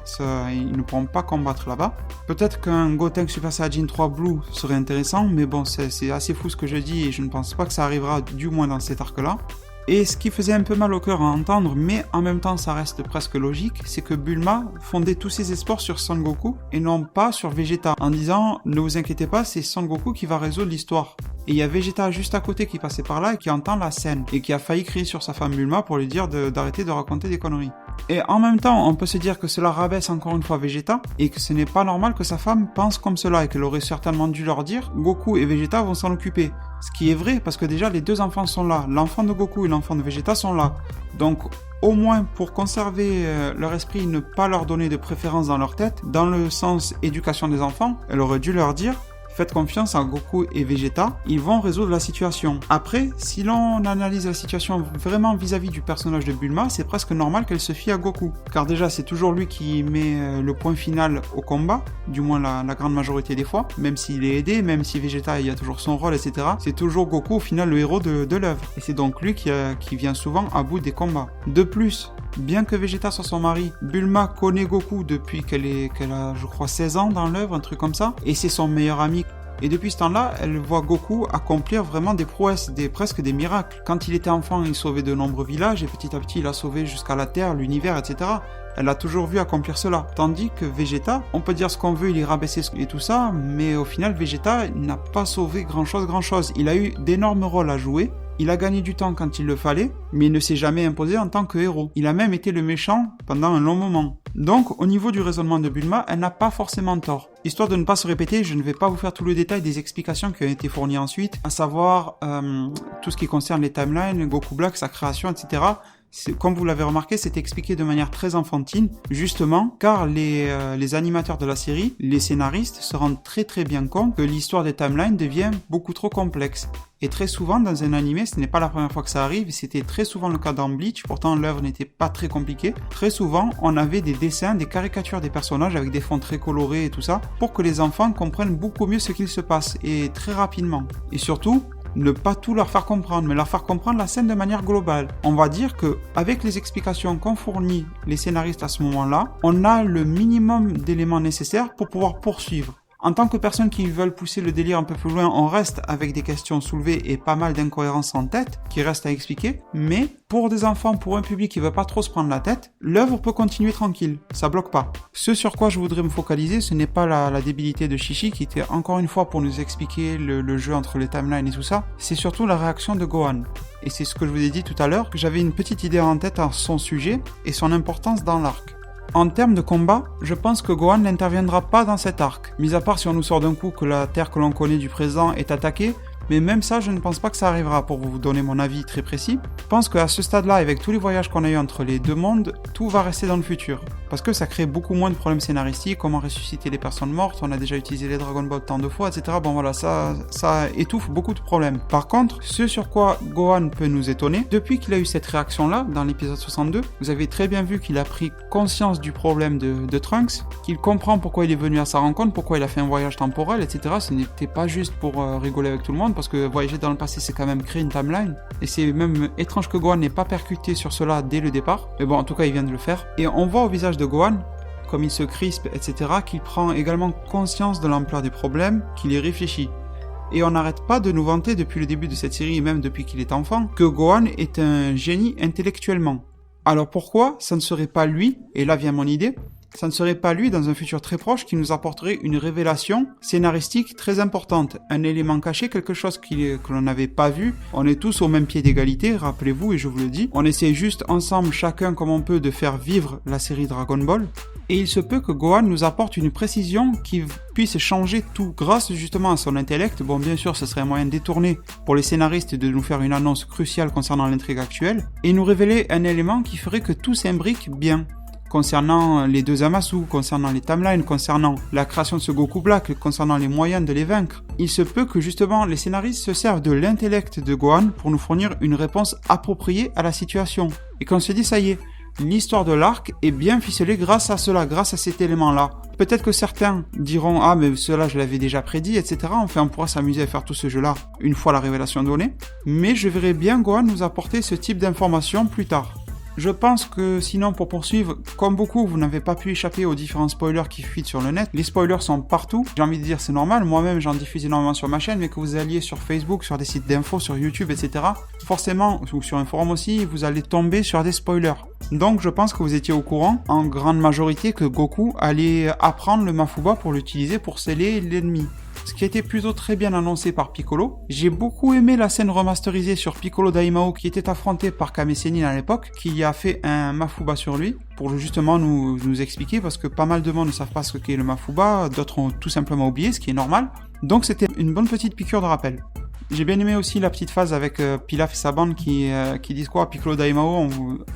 ils ne pourront pas combattre là-bas. Peut-être qu'un Goten Super Saiyajin 3 Blue serait intéressant, mais bon, c'est assez fou ce que je dis, et je ne pense pas que ça arrivera, du moins dans cet arc-là. Et ce qui faisait un peu mal au cœur à entendre, mais en même temps ça reste presque logique, c'est que Bulma fondait tous ses espoirs sur Son Goku et non pas sur Vegeta, en disant « Ne vous inquiétez pas, c'est Son Goku qui va résoudre l'histoire ». Et il y a Vegeta juste à côté qui passait par là et qui entend la scène, et qui a failli crier sur sa femme Bulma pour lui dire d'arrêter de raconter des conneries. Et en même temps, on peut se dire que cela rabaisse encore une fois Vegeta, et que ce n'est pas normal que sa femme pense comme cela, et qu'elle aurait certainement dû leur dire « Goku et Vegeta vont s'en occuper ». Ce qui est vrai, parce que déjà les deux enfants sont là, l'enfant de Goku et l'enfant de Vegeta sont là. Donc au moins pour conserver leur esprit, ne pas leur donner de préférence dans leur tête, dans le sens éducation des enfants, elle aurait dû leur dire faites confiance à Goku et Vegeta, ils vont résoudre la situation. Après, si l'on analyse la situation vraiment vis-à-vis du personnage de Bulma, c'est presque normal qu'elle se fie à Goku. Car déjà, c'est toujours lui qui met le point final au combat, du moins la grande majorité des fois, même s'il est aidé, même si Vegeta il a toujours son rôle, etc. C'est toujours Goku au final le héros de l'œuvre. Et c'est donc lui qui vient souvent à bout des combats. De plus, bien que Vegeta soit son mari, Bulma connaît Goku depuis qu'elle a, je crois, 16 ans dans l'œuvre, un truc comme ça, et c'est son meilleur ami. Et depuis ce temps-là, elle voit Goku accomplir vraiment des prouesses, presque des miracles. Quand il était enfant, il sauvait de nombreux villages, et petit à petit, il a sauvé jusqu'à la Terre, l'univers, etc. Elle a toujours vu accomplir cela. Tandis que Vegeta, on peut dire ce qu'on veut, il est rabaissé et tout ça, mais au final, Vegeta n'a pas sauvé grand-chose. Il a eu d'énormes rôles à jouer. Il a gagné du temps quand il le fallait, mais il ne s'est jamais imposé en tant que héros. Il a même été le méchant pendant un long moment. Donc, au niveau du raisonnement de Bulma, elle n'a pas forcément tort. Histoire de ne pas se répéter, je ne vais pas vous faire tout le détail des explications qui ont été fournies ensuite, à savoir tout ce qui concerne les timelines, Goku Black, sa création, etc. Comme vous l'avez remarqué, c'est expliqué de manière très enfantine, justement, car les animateurs de la série, les scénaristes, se rendent très bien compte que l'histoire des timelines devient beaucoup trop complexe. Et très souvent, dans un animé, ce n'est pas la première fois que ça arrive, c'était très souvent le cas dans Bleach, pourtant l'œuvre n'était pas très compliquée. Très souvent, on avait des dessins, des caricatures des personnages avec des fonds très colorés et tout ça, pour que les enfants comprennent beaucoup mieux ce qu'il se passe, et très rapidement. Et surtout, ne pas tout leur faire comprendre, mais leur faire comprendre la scène de manière globale. On va dire que, avec les explications qu'ont fournies les scénaristes à ce moment-là, on a le minimum d'éléments nécessaires pour pouvoir poursuivre. En tant que personnes qui veulent pousser le délire un peu plus loin, on reste avec des questions soulevées et pas mal d'incohérences en tête, qui restent à expliquer, mais pour des enfants, pour un public qui veut pas trop se prendre la tête, l'œuvre peut continuer tranquille, ça bloque pas. Ce sur quoi je voudrais me focaliser, ce n'est pas la débilité de Chichi, qui était encore une fois pour nous expliquer le jeu entre les timelines et tout ça, c'est surtout la réaction de Gohan. Et c'est ce que je vous ai dit tout à l'heure, que j'avais une petite idée en tête à son sujet et son importance dans l'arc. En termes de combat, je pense que Gohan n'interviendra pas dans cet arc, mis à part si on nous sort d'un coup que la Terre que l'on connaît du présent est attaquée, mais même ça, je ne pense pas que ça arrivera, pour vous donner mon avis très précis. Je pense qu'à ce stade-là, avec tous les voyages qu'on a eu entre les deux mondes, tout va rester dans le futur. Parce que ça crée beaucoup moins de problèmes scénaristiques, comment ressusciter les personnes mortes, on a déjà utilisé les Dragon Ball tant de fois, etc. Bon voilà, ça étouffe beaucoup de problèmes. Par contre, ce sur quoi Gohan peut nous étonner, depuis qu'il a eu cette réaction-là, dans l'épisode 62, vous avez très bien vu qu'il a pris conscience du problème de Trunks, qu'il comprend pourquoi il est venu à sa rencontre, pourquoi il a fait un voyage temporel, etc. Ce n'était pas juste pour rigoler avec tout le monde, parce que voyager dans le passé, c'est quand même créer une timeline. Et c'est même étrange que Gohan n'ait pas percuté sur cela dès le départ. Mais bon, en tout cas, il vient de le faire. Et on voit au visage de Gohan, comme il se crispe, etc., qu'il prend également conscience de l'ampleur des problèmes, qu'il y réfléchit. Et on n'arrête pas de nous vanter depuis le début de cette série, et même depuis qu'il est enfant, que Gohan est un génie intellectuellement. Alors pourquoi ça ne serait pas lui, et là vient mon idée, ça ne serait pas lui dans un futur très proche qui nous apporterait une révélation scénaristique très importante, un élément caché, quelque chose que l'on n'avait pas vu. On est tous au même pied d'égalité, rappelez-vous, et je vous le dis. On essaie juste ensemble, chacun comme on peut, de faire vivre la série Dragon Ball. Et il se peut que Gohan nous apporte une précision qui puisse changer tout grâce justement à son intellect. Bon, bien sûr, ce serait un moyen détourné pour les scénaristes de nous faire une annonce cruciale concernant l'intrigue actuelle et nous révéler un élément qui ferait que tout s'imbrique bien. Concernant les deux Zamasu, concernant les timelines, concernant la création de ce Goku Black, concernant les moyens de les vaincre. Il se peut que justement les scénaristes se servent de l'intellect de Gohan pour nous fournir une réponse appropriée à la situation. Et qu'on se dit, ça y est, l'histoire de l'arc est bien ficelée grâce à cela, grâce à cet élément-là. Peut-être que certains diront « Ah, mais cela, je l'avais déjà prédit, etc. » Enfin, on pourra s'amuser à faire tout ce jeu-là une fois la révélation donnée. Mais je verrai bien Gohan nous apporter ce type d'informations plus tard. Je pense que sinon, pour poursuivre, comme beaucoup, vous n'avez pas pu échapper aux différents spoilers qui fuitent sur le net. Les spoilers sont partout. J'ai envie de dire, c'est normal. Moi-même, j'en diffuse énormément sur ma chaîne, mais que vous alliez sur Facebook, sur des sites d'infos, sur YouTube, etc. Forcément, ou sur un forum aussi, vous allez tomber sur des spoilers. Donc, je pense que vous étiez au courant, en grande majorité, que Goku allait apprendre le Mafuba pour l'utiliser pour sceller l'ennemi. Ce qui a été plutôt très bien annoncé par Piccolo. J'ai beaucoup aimé la scène remasterisée sur Piccolo Daimao qui était affronté par Kame Sennin à l'époque, qui a fait un Mafuba sur lui, pour justement nous expliquer, parce que pas mal de monde ne savent pas ce qu'est le Mafuba, d'autres ont tout simplement oublié, ce qui est normal. Donc c'était une bonne petite piqûre de rappel. J'ai bien aimé aussi la petite phase avec Pilaf et sa bande qui disent quoi, Piccolo Daimao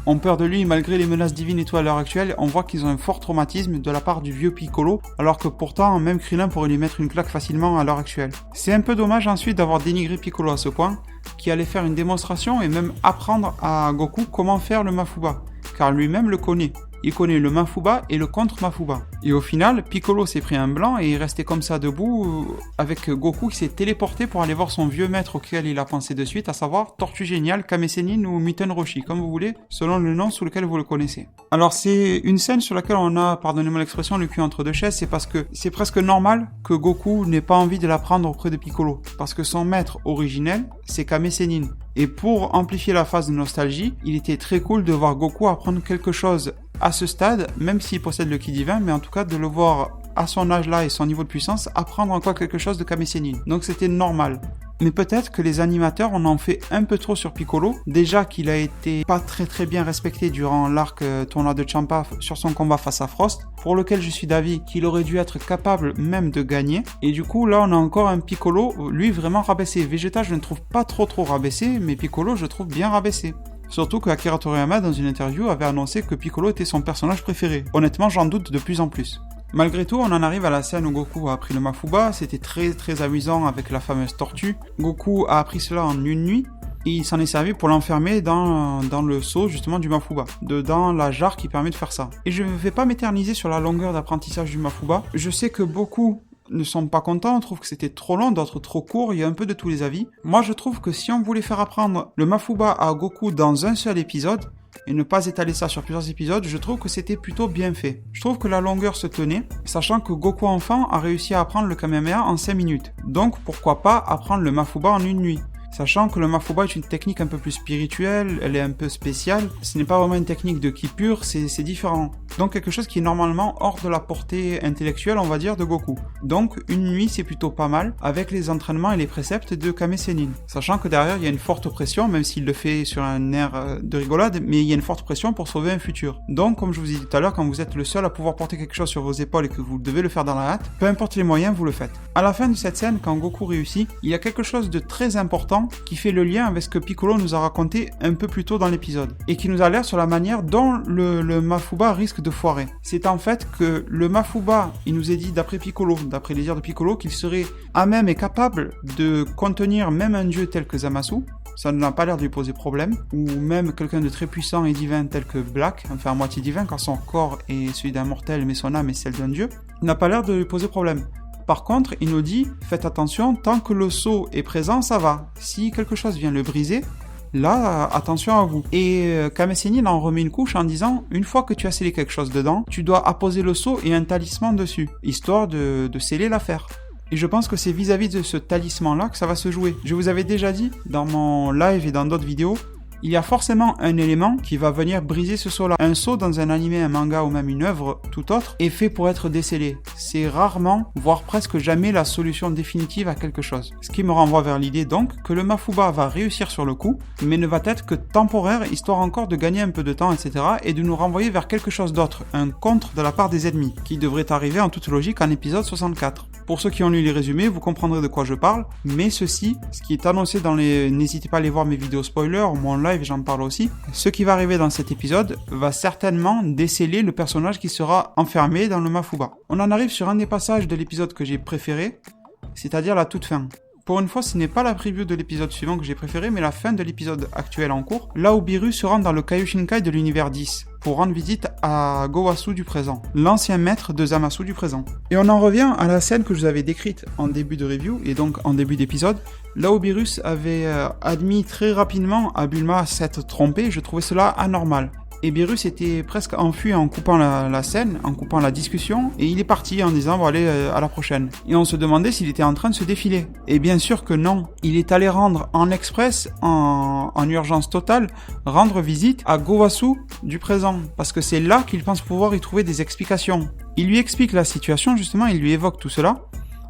ont peur de lui malgré les menaces divines et tout à l'heure actuelle. On voit qu'ils ont un fort traumatisme de la part du vieux Piccolo, alors que pourtant même Krillin pourrait lui mettre une claque facilement à l'heure actuelle. C'est un peu dommage ensuite d'avoir dénigré Piccolo à ce point, qui allait faire une démonstration et même apprendre à Goku comment faire le Mafuba, car lui-même le connaît. Il connaît le Mafuba et le contre-Mafuba. Et au final, Piccolo s'est pris un blanc et il est resté comme ça debout avec Goku qui s'est téléporté pour aller voir son vieux maître auquel il a pensé de suite, à savoir Tortue Géniale, Kame Sennin ou Muten Roshi, comme vous voulez, selon le nom sous lequel vous le connaissez. Alors c'est une scène sur laquelle on a, pardonnez-moi l'expression, le cul entre deux chaises, c'est parce que c'est presque normal que Goku n'ait pas envie de l'apprendre auprès de Piccolo, parce que son maître originel, c'est Kame Sennin. Et pour amplifier la phase de nostalgie, il était très cool de voir Goku apprendre quelque chose à ce stade, même s'il possède le ki divin, mais en tout cas de le voir à son âge-là et son niveau de puissance, apprendre encore quelque chose de Kame Sennin. Donc c'était normal. Mais peut-être que les animateurs en ont fait un peu trop sur Piccolo, déjà qu'il a été pas très bien respecté durant l'arc tournoi de Champa sur son combat face à Frost, pour lequel je suis d'avis qu'il aurait dû être capable même de gagner, et du coup là on a encore un Piccolo, lui vraiment rabaissé. Vegeta je ne trouve pas trop rabaissé, mais Piccolo je trouve bien rabaissé. Surtout que Akira Toriyama dans une interview avait annoncé que Piccolo était son personnage préféré. Honnêtement j'en doute de plus en plus. Malgré tout, on en arrive à la scène où Goku a appris le Mafuba, c'était très amusant avec la fameuse tortue. Goku a appris cela en une nuit, et il s'en est servi pour l'enfermer dans le seau justement du Mafuba, dans la jarre qui permet de faire ça. Et je ne vais pas m'éterniser sur la longueur d'apprentissage du Mafuba, je sais que beaucoup ne sont pas contents, trouvent que c'était trop long, d'autres trop court, il y a un peu de tous les avis. Moi je trouve que si on voulait faire apprendre le Mafuba à Goku dans un seul épisode, et ne pas étaler ça sur plusieurs épisodes, je trouve que c'était plutôt bien fait. Je trouve que la longueur se tenait, sachant que Goku enfant a réussi à apprendre le Kamehameha en 5 minutes. Donc pourquoi pas apprendre le Mafuba en une nuit ? Sachant que le Mafuba est une technique un peu plus spirituelle, elle est un peu spéciale, ce n'est pas vraiment une technique de ki pur, c'est différent. Donc quelque chose qui est normalement hors de la portée intellectuelle, on va dire, de Goku. Donc une nuit c'est plutôt pas mal, avec les entraînements et les préceptes de Kame Sennin. Sachant que derrière il y a une forte pression, même s'il le fait sur un air de rigolade, mais il y a une forte pression pour sauver un futur. Donc comme je vous ai dit tout à l'heure, quand vous êtes le seul à pouvoir porter quelque chose sur vos épaules et que vous devez le faire dans la hâte, peu importe les moyens, vous le faites. À la fin de cette scène, quand Goku réussit, il y a quelque chose de très important qui fait le lien avec ce que Piccolo nous a raconté un peu plus tôt dans l'épisode, et qui nous alerte sur la manière dont le Mafuba risque de foirer. C'est en fait que le Mafuba, il nous est dit d'après Piccolo, d'après les dires de Piccolo, qu'il serait à même et capable de contenir même un dieu tel que Zamasu, ça n'a pas l'air de lui poser problème, ou même quelqu'un de très puissant et divin tel que Black, enfin à moitié divin car son corps est celui d'un mortel mais son âme est celle d'un dieu, n'a pas l'air de lui poser problème. Par contre, il nous dit, faites attention, tant que le seau est présent, ça va. Si quelque chose vient le briser, là, attention à vous. Et Kame Sennin en remet une couche en disant, une fois que tu as scellé quelque chose dedans, tu dois apposer le seau et un talisman dessus, histoire de sceller l'affaire. Et je pense que c'est vis-à-vis de ce talisman-là que ça va se jouer. Je vous avais déjà dit, dans mon live et dans d'autres vidéos, il y a forcément un élément qui va venir briser ce saut-là. Un saut dans un animé, un manga ou même une œuvre tout autre est fait pour être décelé. C'est rarement, voire presque jamais la solution définitive à quelque chose. Ce qui me renvoie vers l'idée donc que le Mafuba va réussir sur le coup, mais ne va être que temporaire, histoire encore de gagner un peu de temps, etc. et de nous renvoyer vers quelque chose d'autre, un contre de la part des ennemis, qui devrait arriver en toute logique en épisode 64. Pour ceux qui ont lu les résumés, vous comprendrez de quoi je parle, mais ceci, ce qui est annoncé dans les... N'hésitez pas à aller voir mes vidéos spoilers, ou mon live, j'en parle aussi. Ce qui va arriver dans cet épisode va certainement déceler le personnage qui sera enfermé dans le Mafuba. On en arrive sur un des passages de l'épisode que j'ai préféré, c'est-à-dire la toute fin. Pour une fois, ce n'est pas la preview de l'épisode suivant que j'ai préféré, mais la fin de l'épisode actuel en cours, là où Biru se rend dans le Kaioshinkai de l'univers 10, pour rendre visite à Gowasu du présent, l'ancien maître de Zamasu du présent. Et on en revient à la scène que je vous avais décrite en début de review, et donc en début d'épisode, là où Beerus avait admis très rapidement à Bulma s'être trompé, je trouvais cela anormal. Et Beerus était presque enfui en coupant la scène, en coupant la discussion, et il est parti en disant bon allez à la prochaine. Et on se demandait s'il était en train de se défiler. Et bien sûr que non, il est allé rendre en express, en urgence totale, rendre visite à Gowasu du présent, parce que c'est là qu'il pense pouvoir y trouver des explications. Il lui explique la situation justement, il lui évoque tout cela.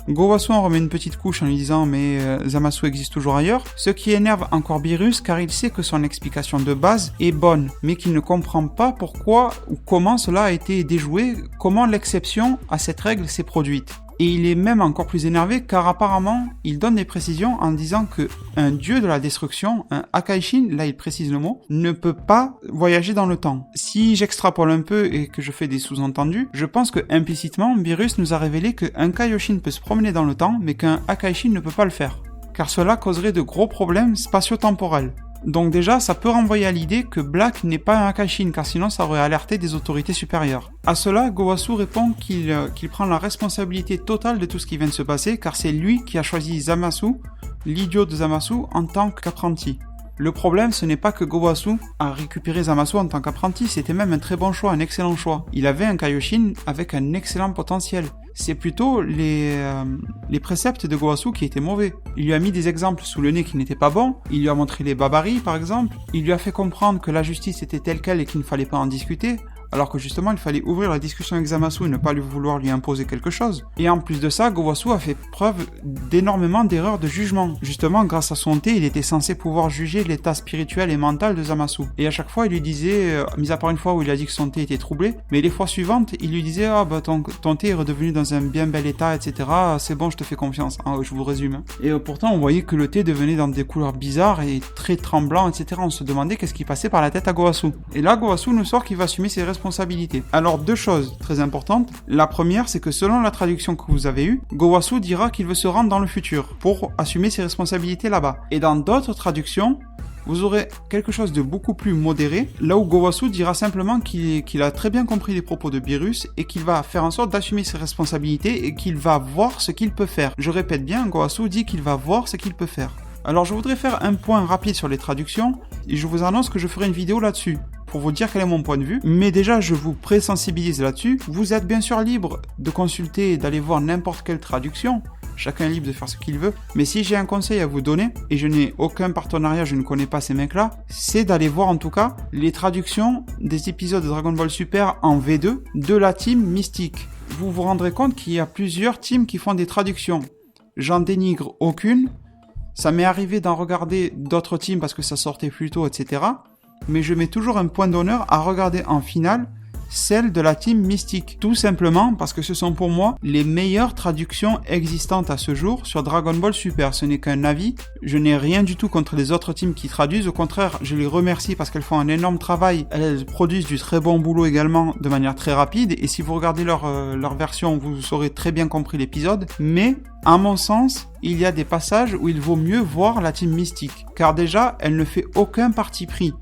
Gowasu en remet une petite couche en lui disant mais Zamasu existe toujours ailleurs, ce qui énerve encore Beerus car il sait que son explication de base est bonne, mais qu'il ne comprend pas pourquoi ou comment cela a été déjoué, comment l'exception à cette règle s'est produite. Et il est même encore plus énervé car apparemment il donne des précisions en disant que un dieu de la destruction, un Akaishin, là il précise le mot, ne peut pas voyager dans le temps. Si j'extrapole un peu et que je fais des sous-entendus, je pense que implicitement Beerus nous a révélé qu'un Kaioshin peut se promener dans le temps mais qu'un Akaishin ne peut pas le faire. Car cela causerait de gros problèmes spatio-temporels. Donc déjà, ça peut renvoyer à l'idée que Black n'est pas un Akaishin, car sinon ça aurait alerté des autorités supérieures. À cela, Gowasu répond qu'il prend la responsabilité totale de tout ce qui vient de se passer, car c'est lui qui a choisi Zamasu, l'idiot de Zamasu, en tant qu'apprenti. Le problème, ce n'est pas que Gowasu a récupéré Zamasu en tant qu'apprenti, c'était même un très bon choix, un excellent choix. Il avait un Kaioshin avec un excellent potentiel. C'est plutôt les préceptes de Gowasu qui étaient mauvais. Il lui a mis des exemples sous le nez qui n'étaient pas bons, il lui a montré les babaris par exemple, il lui a fait comprendre que la justice était telle quelle et qu'il ne fallait pas en discuter, alors que justement il fallait ouvrir la discussion avec Zamasu et ne pas vouloir lui imposer quelque chose. Et en plus de ça, Gowasu a fait preuve d'énormément d'erreurs de jugement. Justement, grâce à son thé, il était censé pouvoir juger l'état spirituel et mental de Zamasu. Et à chaque fois, il lui disait, mis à part une fois où il a dit que son thé était troublé, mais les fois suivantes, il lui disait « Ah bah ton thé est redevenu dans un bien bel état, etc. C'est bon, je te fais confiance. Ah, » Je vous résume. Et pourtant, on voyait que le thé devenait dans des couleurs bizarres et très tremblant, etc. On se demandait qu'est-ce qui passait par la tête à Gowasu. Et là, Gowasu nous sort qu'il va assumer ses responsabilités. Alors deux choses très importantes. La première, c'est que selon la traduction que vous avez eue, Gowasu dira qu'il veut se rendre dans le futur pour assumer ses responsabilités là-bas. Et dans d'autres traductions, vous aurez quelque chose de beaucoup plus modéré, là où Gowasu dira simplement qu'il a très bien compris les propos de Beerus et qu'il va faire en sorte d'assumer ses responsabilités et qu'il va voir ce qu'il peut faire. Je répète bien, Gowasu dit qu'il va voir ce qu'il peut faire. Alors je voudrais faire un point rapide sur les traductions et je vous annonce que je ferai une vidéo là-dessus pour vous dire quel est mon point de vue, mais déjà je vous présensibilise là-dessus. Vous êtes bien sûr libre de consulter et d'aller voir n'importe quelle traduction, chacun est libre de faire ce qu'il veut, mais si j'ai un conseil à vous donner, et je n'ai aucun partenariat, je ne connais pas ces mecs-là, c'est d'aller voir en tout cas les traductions des épisodes de Dragon Ball Super en V2 de la team Mystique. Vous vous rendrez compte qu'il y a plusieurs teams qui font des traductions. J'en dénigre aucune, ça m'est arrivé d'en regarder d'autres teams parce que ça sortait plus tôt, etc. Mais je mets toujours un point d'honneur à regarder en finale celle de la team Mystique. Tout simplement parce que ce sont pour moi les meilleures traductions existantes à ce jour sur Dragon Ball Super. Ce n'est qu'un avis, je n'ai rien du tout contre les autres teams qui traduisent, au contraire, je les remercie parce qu'elles font un énorme travail, elles produisent du très bon boulot également de manière très rapide, et si vous regardez leur version, vous aurez très bien compris l'épisode, mais à mon sens, il y a des passages où il vaut mieux voir la team Mystique, car déjà, elle ne fait aucun parti pris.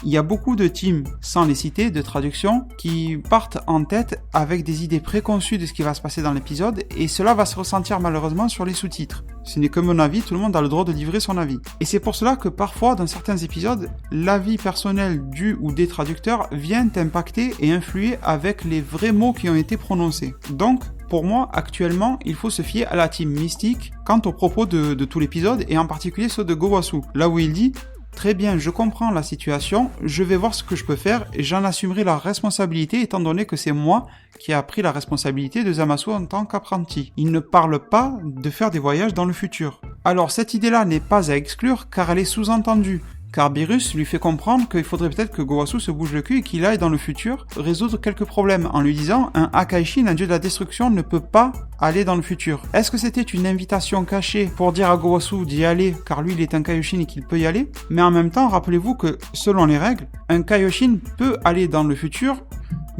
Il y a beaucoup de teams, sans les citer, de traduction, qui partent en tête avec des idées préconçues de ce qui va se passer dans l'épisode, et cela va se ressentir malheureusement sur les sous-titres. Ce n'est que mon avis, tout le monde a le droit de livrer son avis. Et c'est pour cela que parfois, dans certains épisodes, l'avis personnel du ou des traducteurs vient impacter et influer avec les vrais mots qui ont été prononcés. Donc, pour moi, actuellement, il faut se fier à la team Mystique quant aux propos de tout l'épisode, et en particulier ceux de Gowasu, là où il dit très bien, je comprends la situation, je vais voir ce que je peux faire et j'en assumerai la responsabilité étant donné que c'est moi qui a pris la responsabilité de Zamasu en tant qu'apprenti. Il ne parle pas de faire des voyages dans le futur. Alors cette idée-là n'est pas à exclure car elle est sous-entendue. Car Beerus lui fait comprendre qu'il faudrait peut-être que Gowasu se bouge le cul et qu'il aille dans le futur résoudre quelques problèmes en lui disant un Akaishin, un dieu de la destruction, ne peut pas aller dans le futur. Est-ce que c'était une invitation cachée pour dire à Gowasu d'y aller car lui il est un Kaioshin et qu'il peut y aller? Mais en même temps, rappelez-vous que selon les règles, un Kaioshin peut aller dans le futur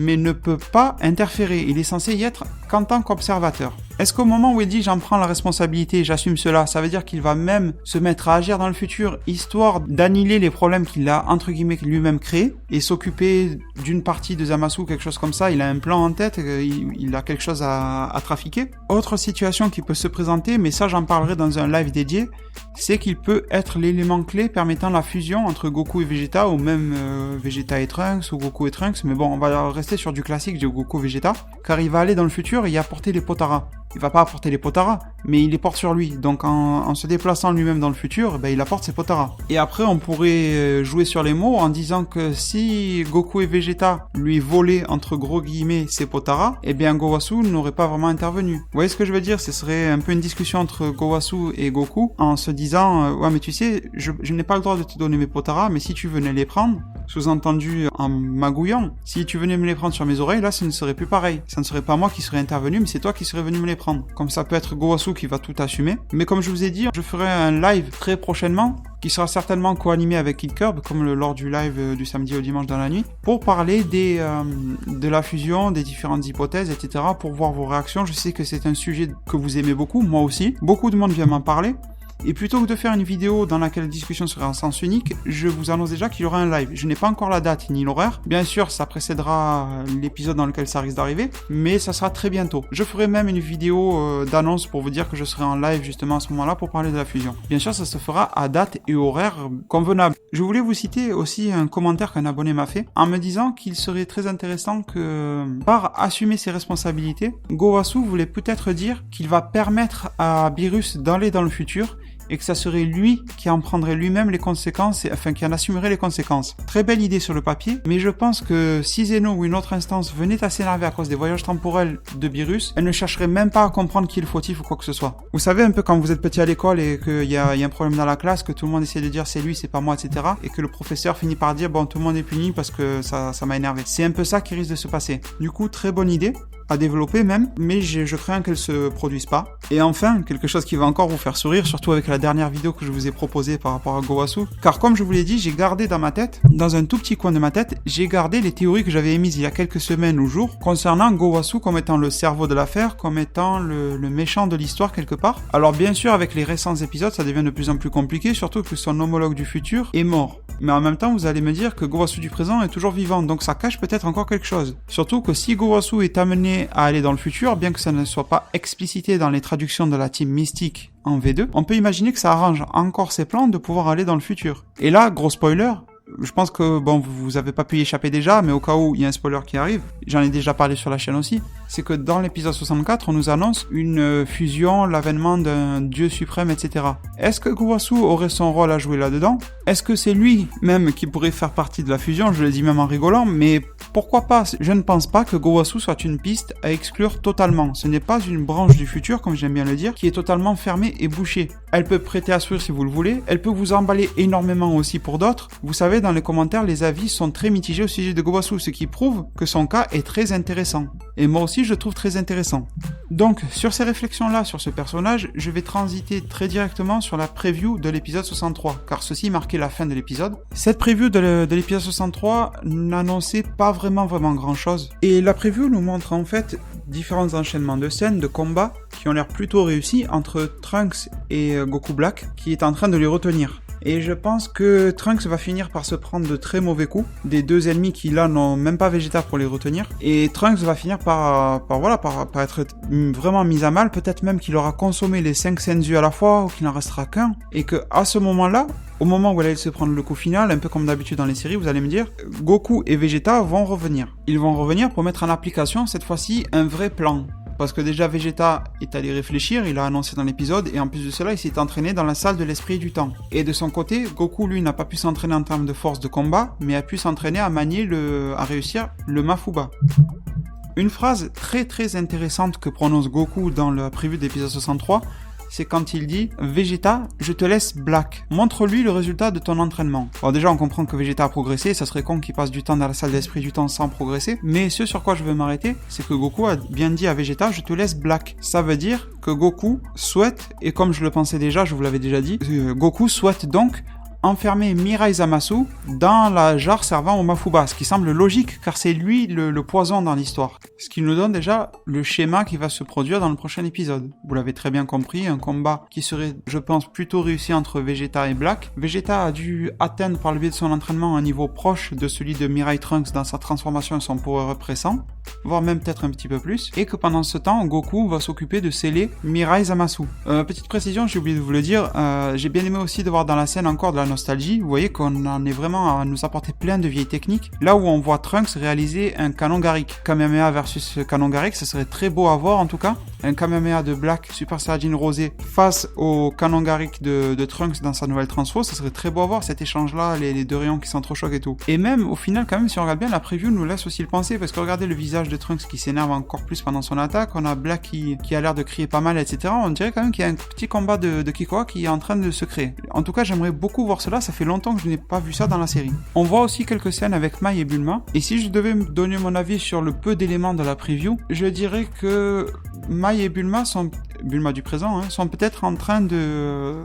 mais ne peut pas interférer. Il est censé y être qu'en tant qu'observateur. Est-ce qu'au moment où il dit « j'en prends la responsabilité, j'assume cela », ça veut dire qu'il va même se mettre à agir dans le futur, histoire d'annihiler les problèmes qu'il a, entre guillemets, lui-même créés, et s'occuper d'une partie de Zamasu, quelque chose comme ça, il a un plan en tête, il a quelque chose à trafiquer. Autre situation qui peut se présenter, mais ça j'en parlerai dans un live dédié, c'est qu'il peut être l'élément clé permettant la fusion entre Goku et Vegeta, ou même Vegeta et Trunks, ou Goku et Trunks, mais bon, on va rester sur du classique de Goku Vegeta, car il va aller dans le futur et y apporter les Potara. Il va pas apporter les Potara, mais il les porte sur lui. Donc en se déplaçant lui-même dans le futur, il apporte ses Potara. Et après, on pourrait jouer sur les mots en disant que si Goku et Vegeta lui volaient entre gros guillemets ses Potara, Gowasu n'aurait pas vraiment intervenu. Vous voyez ce que je veux dire? Ce serait un peu une discussion entre Gowasu et Goku en se disant ouais mais tu sais, je n'ai pas le droit de te donner mes Potara, mais si tu venais les prendre, sous-entendu en magouillant, si tu venais me les prendre sur mes oreilles, là, ça ne serait plus pareil. Ça ne serait pas moi qui serais intervenu, mais c'est toi qui serais venu me les prendre. Comme ça peut être Gowasu qui va tout assumer. Mais comme je vous ai dit, je ferai un live très prochainement, qui sera certainement co-animé avec Kid Curb, comme lors du live du samedi au dimanche dans la nuit, pour parler de la fusion, des différentes hypothèses, etc., pour voir vos réactions. Je sais que c'est un sujet que vous aimez beaucoup, moi aussi. Beaucoup de monde vient m'en parler. Et plutôt que de faire une vidéo dans laquelle la discussion serait en sens unique, je vous annonce déjà qu'il y aura un live. Je n'ai pas encore la date ni l'horaire. Bien sûr, ça précédera l'épisode dans lequel ça risque d'arriver, mais ça sera très bientôt. Je ferai même une vidéo d'annonce pour vous dire que je serai en live justement à ce moment-là pour parler de la fusion. Bien sûr, ça se fera à date et horaire convenable. Je voulais vous citer aussi un commentaire qu'un abonné m'a fait en me disant qu'il serait très intéressant que, par assumer ses responsabilités, Gowasu voulait peut-être dire qu'il va permettre à Beerus d'aller dans le futur et que ça serait lui qui en prendrait lui-même les conséquences, qui en assumerait les conséquences. Très belle idée sur le papier, mais je pense que si Zeno ou une autre instance venait à s'énerver à cause des voyages temporels de Beerus, elle ne chercherait même pas à comprendre qui est le fautif ou quoi que ce soit. Vous savez un peu quand vous êtes petit à l'école et qu'il y a un problème dans la classe, que tout le monde essaie de dire c'est lui, c'est pas moi, etc. et que le professeur finit par dire bon tout le monde est puni parce que ça m'a énervé. C'est un peu ça qui risque de se passer. Du coup, très bonne idée. À développer même, mais je crains qu'elle se produise pas. Et enfin, quelque chose qui va encore vous faire sourire, surtout avec la dernière vidéo que je vous ai proposée par rapport à Gowasu, car comme je vous l'ai dit, j'ai gardé dans ma tête, dans un tout petit coin de ma tête, j'ai gardé les théories que j'avais émises il y a quelques semaines ou jours, concernant Gowasu comme étant le cerveau de l'affaire, comme étant le méchant de l'histoire quelque part. Alors bien sûr, avec les récents épisodes, ça devient de plus en plus compliqué, surtout que son homologue du futur est mort. Mais en même temps, vous allez me dire que Gowasu du présent est toujours vivant, donc ça cache peut-être encore quelque chose. Surtout que si Gowasu est amené à aller dans le futur, bien que ça ne soit pas explicité dans les traductions de la team Mystique en V2, on peut imaginer que ça arrange encore ses plans de pouvoir aller dans le futur. Et là, gros spoiler, je pense que, bon, vous avez pas pu y échapper déjà, mais au cas où il y a un spoiler qui arrive, j'en ai déjà parlé sur la chaîne aussi, c'est que dans l'épisode 64, on nous annonce une fusion, l'avènement d'un dieu suprême, etc. Est-ce que Gowasu aurait son rôle à jouer là-dedans? Est-ce que c'est lui-même qui pourrait faire partie de la fusion? Je le dis même en rigolant, mais pourquoi pas? Je ne pense pas que Gowasu soit une piste à exclure totalement. Ce n'est pas une branche du futur, comme j'aime bien le dire, qui est totalement fermée et bouchée. Elle peut prêter à sourire si vous le voulez, elle peut vous emballer énormément aussi pour d'autres. Vous savez, dans les commentaires, les avis sont très mitigés au sujet de Gowasu, ce qui prouve que son cas est très intéressant. Et moi aussi, je le trouve très intéressant. Donc, sur ces réflexions-là, sur ce personnage, je vais transiter très directement sur la preview de l'épisode 63, car ceci marquait la fin de l'épisode. Cette preview de l'épisode 63 n'annonçait pas vraiment grand-chose. Et la preview nous montre en fait différents enchaînements de scènes, de combats, qui ont l'air plutôt réussis entre Trunks et Goku Black, qui est en train de les retenir. Et je pense que Trunks va finir par se prendre de très mauvais coups, des deux ennemis qui là n'ont même pas Vegeta pour les retenir. Et Trunks va finir par être vraiment mis à mal, peut-être même qu'il aura consommé les 5 Senzu à la fois, ou qu'il n'en restera qu'un. Et que à ce moment-là, au moment où elle allait se prendre le coup final, un peu comme d'habitude dans les séries, vous allez me dire, Goku et Vegeta vont revenir. Ils vont revenir pour mettre en application, cette fois-ci, un vrai plan. Parce que déjà Vegeta est allé réfléchir, il a annoncé dans l'épisode, et en plus de cela, il s'est entraîné dans la salle de l'esprit et du temps. Et de son côté, Goku lui n'a pas pu s'entraîner en termes de force de combat, mais a pu s'entraîner à manier à réussir le Mafuba. Une phrase très très intéressante que prononce Goku dans la preview de l'épisode 63, c'est quand il dit « Vegeta, je te laisse Black. Montre-lui le résultat de ton entraînement. » Alors déjà, on comprend que Vegeta a progressé, ça serait con qu'il passe du temps dans la salle d'esprit du temps sans progresser, mais ce sur quoi je veux m'arrêter, c'est que Goku a bien dit à Vegeta « Je te laisse Black. » Ça veut dire que Goku souhaite, et comme je le pensais déjà, je vous l'avais déjà dit, Goku souhaite donc enfermer Mirai Zamasu dans la jarre servant au Mafuba, ce qui semble logique car c'est lui le poison dans l'histoire. Ce qui nous donne déjà le schéma qui va se produire dans le prochain épisode. Vous l'avez très bien compris, un combat qui serait, je pense, plutôt réussi entre Vegeta et Black. Vegeta a dû atteindre par le biais de son entraînement un niveau proche de celui de Mirai Trunks dans sa transformation et son power-up récent, voire même peut-être un petit peu plus, et que pendant ce temps, Goku va s'occuper de sceller Mirai Zamasu. Petite précision, j'ai oublié de vous le dire, j'ai bien aimé aussi de voir dans la scène encore de la nostalgie. Vous voyez qu'on en est vraiment à nous apporter plein de vieilles techniques. Là où on voit Trunks réaliser un canon Garrick. Kamehameha versus canon Garrick, ça serait très beau à voir en tout cas. Un Kamehameha de Black Super Saiyajin Rosé face au canon Garrick de Trunks dans sa nouvelle transfo, ça serait très beau à voir cet échange-là, les deux rayons qui s'entrechoquent et tout. Et même au final, quand même, si on regarde bien, la preview nous laisse aussi le penser, parce que regardez le visage de Trunks qui s'énerve encore plus pendant son attaque, on a Black qui a l'air de crier pas mal, etc. On dirait quand même qu'il y a un petit combat de Kikoa qui est en train de se créer. En tout cas, j'aimerais beaucoup voir cela, ça fait longtemps que je n'ai pas vu ça dans la série. On voit aussi quelques scènes avec Mai et Bulma, et si je devais me donner mon avis sur le peu d'éléments de la preview, je dirais que Mai et Bulma du présent, sont peut-être en train de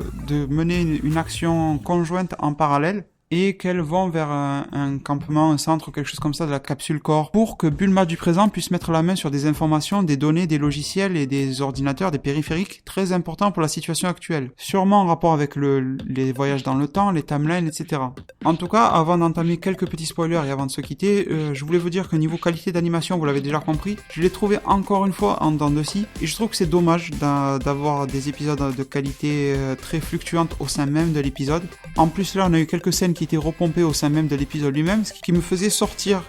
mener une action conjointe en parallèle, et qu'elles vont vers un campement, un centre, quelque chose comme ça de la capsule corps, pour que Bulma du présent puisse mettre la main sur des informations, des données, des logiciels et des ordinateurs, des périphériques très importants pour la situation actuelle. Sûrement en rapport avec les voyages dans le temps, les timelines, etc. En tout cas, avant d'entamer quelques petits spoilers et avant de se quitter, je voulais vous dire que niveau qualité d'animation, vous l'avez déjà compris, je l'ai trouvé encore une fois en dents de scie, et je trouve que c'est dommage d'avoir des épisodes de qualité très fluctuante au sein même de l'épisode. En plus là, on a eu quelques scènes qui était repompé au sein même de l'épisode lui-même, ce qui me faisait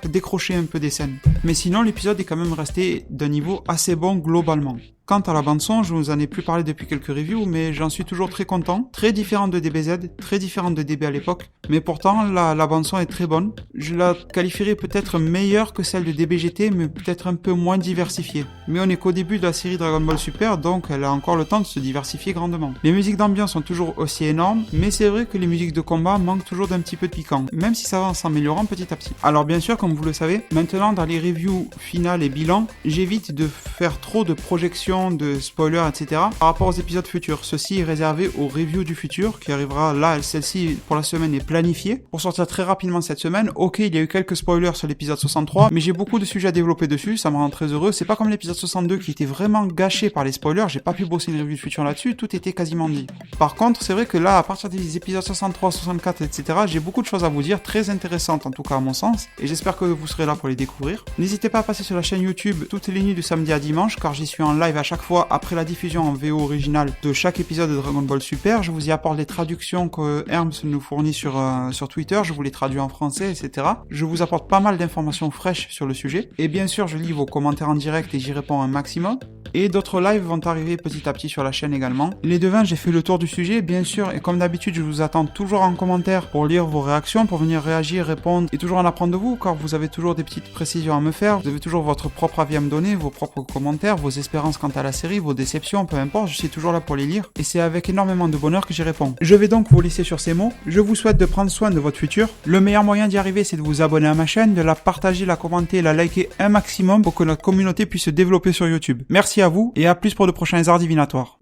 décrocher un peu des scènes. Mais sinon, l'épisode est quand même resté d'un niveau assez bon globalement. Quant à la bande-son, je vous en ai plus parlé depuis quelques reviews, mais j'en suis toujours très content. Très différente de DBZ, très différente de DB à l'époque, mais pourtant la bande-son est très bonne. Je la qualifierais peut-être meilleure que celle de DBGT, mais peut-être un peu moins diversifiée. Mais on est qu'au début de la série Dragon Ball Super, donc elle a encore le temps de se diversifier grandement. Les musiques d'ambiance sont toujours aussi énormes, mais c'est vrai que les musiques de combat manquent toujours d'un petit peu de piquant, même si ça va en s'améliorant petit à petit. Alors bien sûr, comme vous le savez, maintenant dans les reviews finales et bilans, j'évite de faire trop de projections, de spoilers, etc. par rapport aux épisodes futurs. Ceci est réservé aux reviews du futur qui arrivera là, celle-ci pour la semaine est planifiée pour sortir très rapidement cette semaine. Ok, il y a eu quelques spoilers sur l'épisode 63, mais j'ai beaucoup de sujets à développer dessus, ça me rend très heureux. C'est pas comme l'épisode 62 qui était vraiment gâché par les spoilers, j'ai pas pu bosser une review du futur là-dessus, tout était quasiment dit. Par contre, c'est vrai que là, à partir des épisodes 63, 64, etc., j'ai beaucoup de choses à vous dire, très intéressantes en tout cas à mon sens, et j'espère que vous serez là pour les découvrir. N'hésitez pas à passer sur la chaîne YouTube toutes les nuits du samedi à dimanche, car j'y suis en live à chaque fois après la diffusion en VO originale de chaque épisode de Dragon Ball Super. Je vous y apporte les traductions que Herms nous fournit sur Twitter, je vous les traduis en français, etc. Je vous apporte pas mal d'informations fraîches sur le sujet, et bien sûr je lis vos commentaires en direct et j'y réponds un maximum. Et d'autres lives vont arriver petit à petit sur la chaîne également. Les devins, j'ai fait le tour du sujet, bien sûr, et comme d'habitude, je vous attends toujours en commentaire pour lire vos réactions, pour venir réagir, répondre et toujours en apprendre de vous, car vous avez toujours des petites précisions à me faire, vous avez toujours votre propre avis à me donner, vos propres commentaires, vos espérances quant à la série, vos déceptions, peu importe, je suis toujours là pour les lire, et c'est avec énormément de bonheur que j'y réponds. Je vais donc vous laisser sur ces mots, je vous souhaite de prendre soin de votre futur. Le meilleur moyen d'y arriver, c'est de vous abonner à ma chaîne, de la partager, la commenter, la liker un maximum pour que notre communauté puisse se développer sur YouTube. Merci à vous, et à plus pour de prochains arts divinatoires.